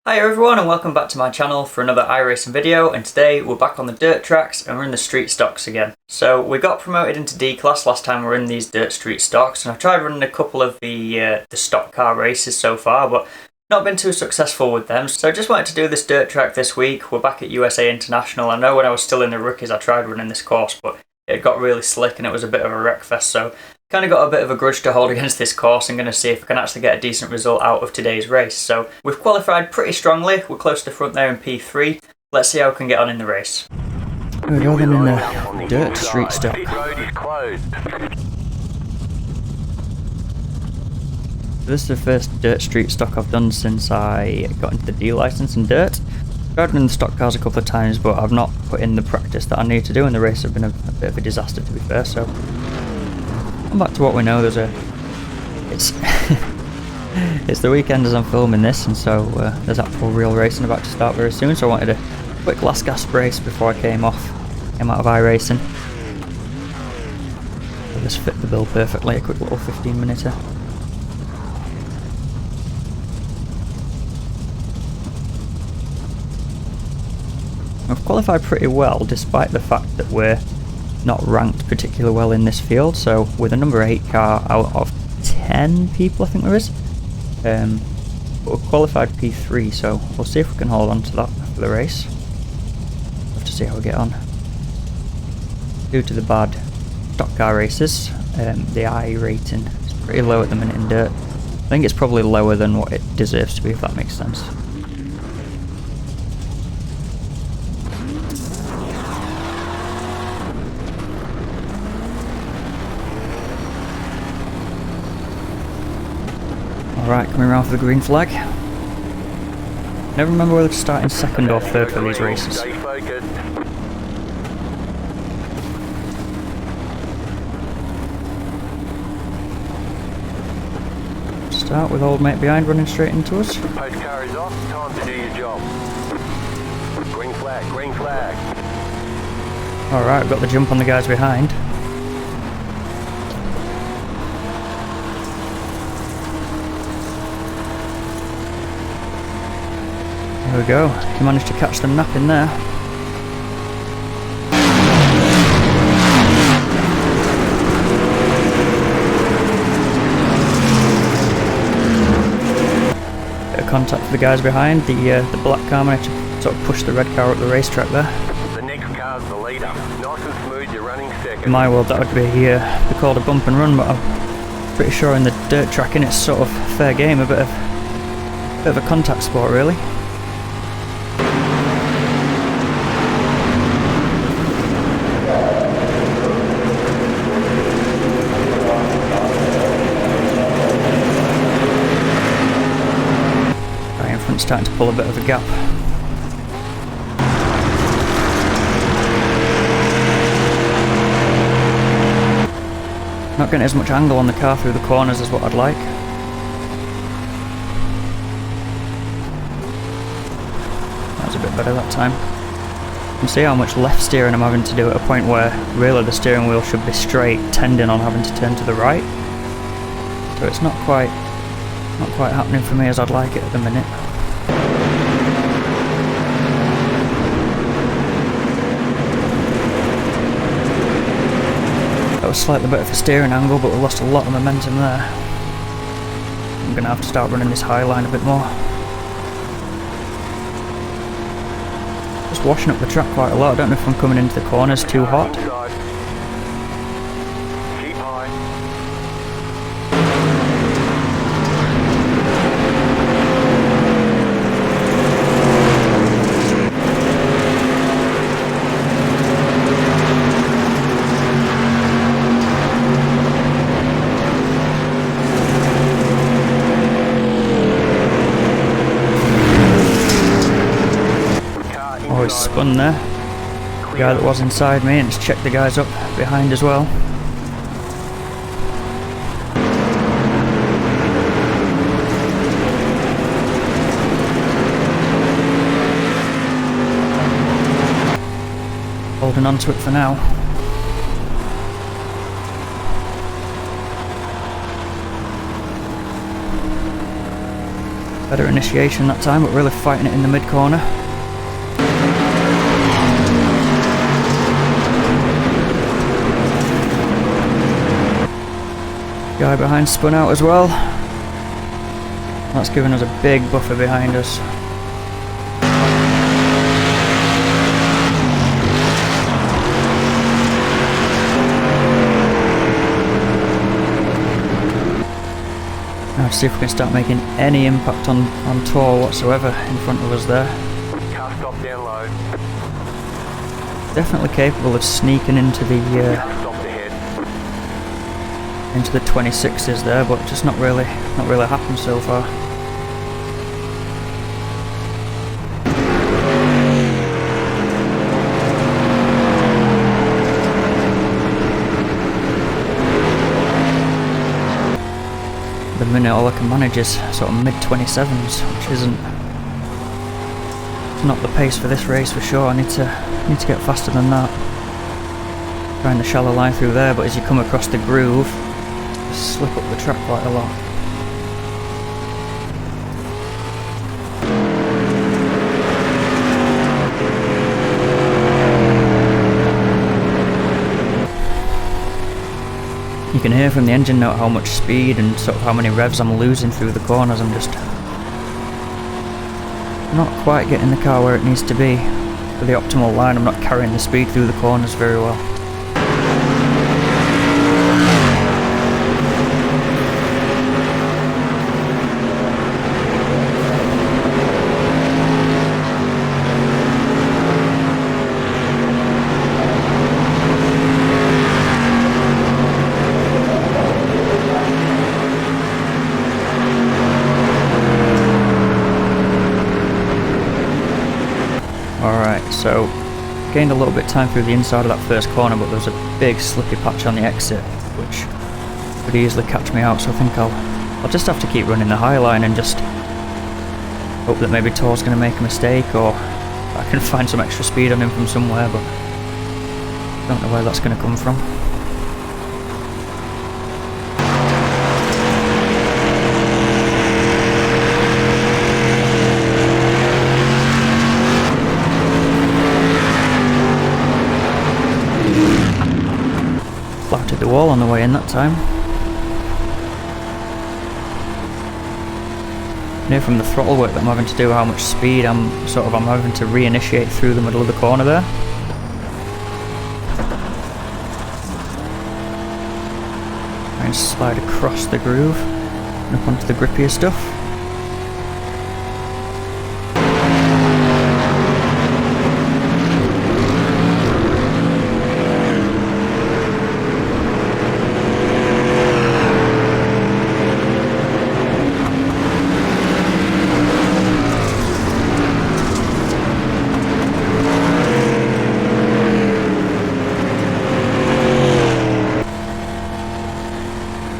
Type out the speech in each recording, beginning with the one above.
Hi everyone and welcome back to my channel for another iRacing video, and today we're back on the dirt tracks and we're in the street stocks again. So we got promoted into D class last time we were in these dirt street stocks, and I've tried running a couple of the stock car races so far but not been too successful with them. So I just wanted to do this dirt track this week. We're back at USA International. I know when I was still in the rookies I tried running this course but it got really slick and it was a bit of a wreck fest, so kind of got a bit of a grudge to hold against this course. I'm going to see if I can actually get a decent result out of today's race. So we've qualified pretty strongly, we're close to the front there in P3. Let's see how we can get on in the race. We're going in the dirt street stock. This is the first dirt street stock I've done since I got into the D license in dirt. I've tried running the stock cars a couple of times but I've not put in the practice that I need to do, and the race has been a bit of a disaster to be fair. So back to what we know. It's it's the weekend as I'm filming this, and so there's actual real racing about to start very soon, so I wanted a quick last gasp race before I came out of iRacing. So this fit the bill perfectly, a quick little 15-minute. We've qualified pretty well despite the fact that we're not ranked particularly well in this field. So with a number 8 car out of 10 people I think there is, but we're qualified P3, so we'll see if we can hold on to that for the race. We'll have to see how we get on. Due to the bad stock car races, the I rating is pretty low at the minute in dirt. I think it's probably lower than what it deserves to be, if that makes sense. Alright, coming around for the green flag. Never remember whether to start in second or third for these races. Start with old mate behind running straight into us. Post car is off, time to do your job. Green flag, green flag. Alright, we've got the jump on the guys behind. There we go, he managed to catch them napping there. Bit of contact for the guys behind. The black car managed to sort of push the red car up the racetrack there. The next car's the leader. Nice and smooth, you're running second. In my world that would be called a bump and run, but I'm pretty sure in the dirt tracking it's sort of fair game, a bit of a contact sport really. Starting to pull a bit of a gap. Not getting as much angle on the car through the corners as what I'd like. That was a bit better that time. You can see how much left steering I'm having to do at a point where really the steering wheel should be straight, tending on having to turn to the right. So it's not quite happening for me as I'd like it at the minute. That was slightly better for steering angle, but we lost a lot of momentum there. I'm going to have to start running this high line a bit more. Just washing up the track quite a lot. I don't know if I'm coming into the corners too hot. Keep high. Oh, he's spun there. The guy that was inside me, and just checked the guys up behind as well. Holding on to it for now. Better initiation that time, but really fighting it in the mid-corner. Guy behind spun out as well. That's given us a big buffer behind us. Now to see if we can start making any impact on Tor whatsoever in front of us there. Car stop down low. Definitely capable of sneaking into the Car stop ahead. into the 26s there, but just not really happened so far. The minute all I can manage is sort of mid 27s, which isn't not the pace for this race for sure. I need to get faster than that. Trying the shallow line through there, but as you come across the groove, you slip up the track quite a lot. You can hear from the engine note how much speed and sort of how many revs I'm losing through the corners. I'm just not quite getting the car where it needs to be for the optimal line. I'm not carrying the speed through the corners very well. Alright, so gained a little bit of time through the inside of that first corner, but there was a big slippy patch on the exit which could easily catch me out, so I think I'll just have to keep running the high line and just hope that maybe Tor's going to make a mistake, or I can find some extra speed on him from somewhere, but I don't know where that's going to come from. Flouted the wall on the way in that time. I know from the throttle work that I'm having to do how much speed I'm having to reinitiate through the middle of the corner there. Try and slide across the groove and up onto the grippier stuff.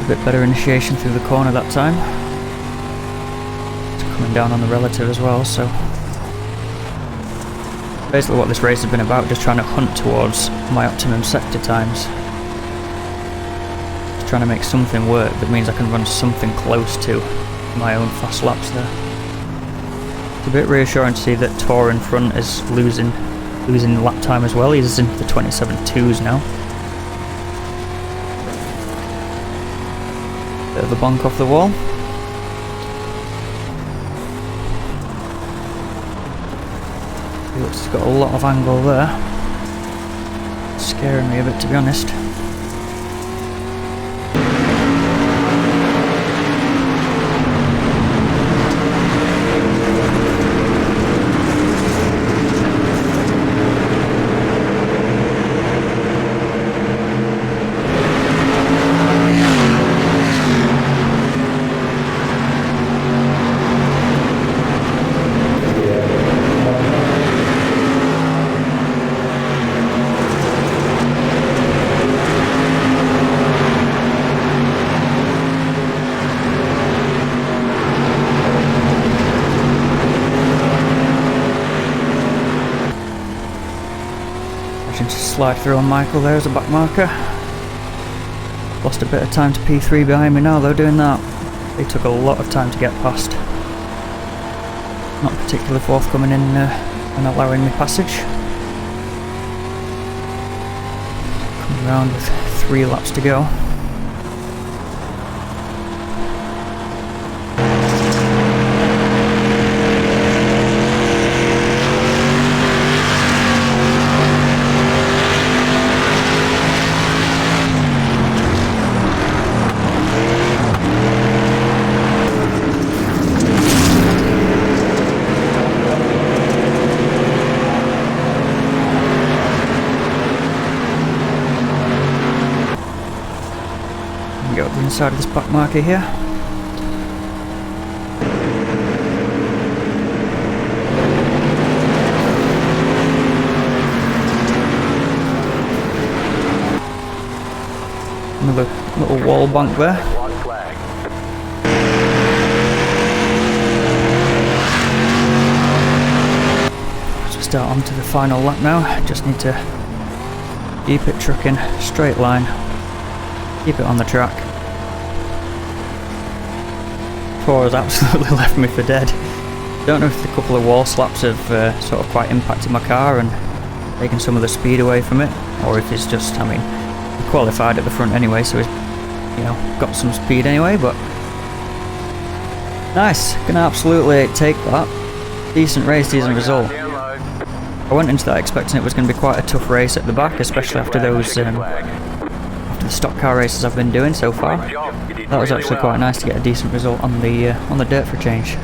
Bit better initiation through the corner that time. It's coming down on the relative as well, so basically what this race has been about, just trying to hunt towards my optimum sector times. Just trying to make something work that means I can run something close to my own fast laps there. It's a bit reassuring to see that Tor in front is losing lap time as well. He's into the 27.2s now. Bit of a bonk off the wall. He looks like he's got a lot of angle there. Scaring me a bit, to be honest. Slide through on Michael there as a back marker. Lost a bit of time to P3 behind me now though doing that. It took a lot of time to get past. not particularly forthcoming in allowing me passage. Coming around with 3 laps to go. Go up the inside of this back marker here. Another little wall bank there. So start on to the final lap now. Just need to keep it trucking, straight line, keep it on the track. Four has absolutely left me for dead. Don't know if the couple of wall slaps have sort of quite impacted my car and taken some of the speed away from it, or if it's just, I mean, he qualified at the front anyway, so he's, you know, got some speed anyway, but nice, gonna absolutely take that. Decent race, decent result. I went into that expecting it was going to be quite a tough race at the back, especially after those after the stock car races I've been doing so far. That was actually quite nice to get a decent result on the dirt for a change.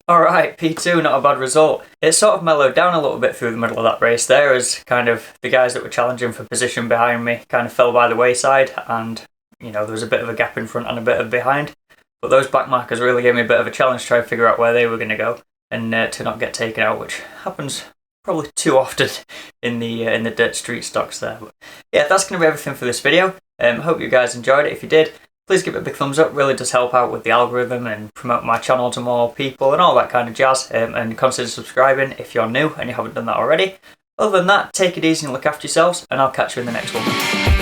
Alright, P2, not a bad result. It sort of mellowed down a little bit through the middle of that race there, as kind of the guys that were challenging for position behind me kind of fell by the wayside, and you know, there was a bit of a gap in front and a bit of behind. But those back markers really gave me a bit of a challenge to try and figure out where they were going to go, and to not get taken out, which happens probably too often in the dirt street stocks there. But yeah, that's going to be everything for this video. Hope you guys enjoyed it. If you did, please give it a big thumbs up. Really does help out with the algorithm and promote my channel to more people and all that kind of jazz. And consider subscribing if you're new and you haven't done that already. Other than that, take it easy and look after yourselves, and I'll catch you in the next one.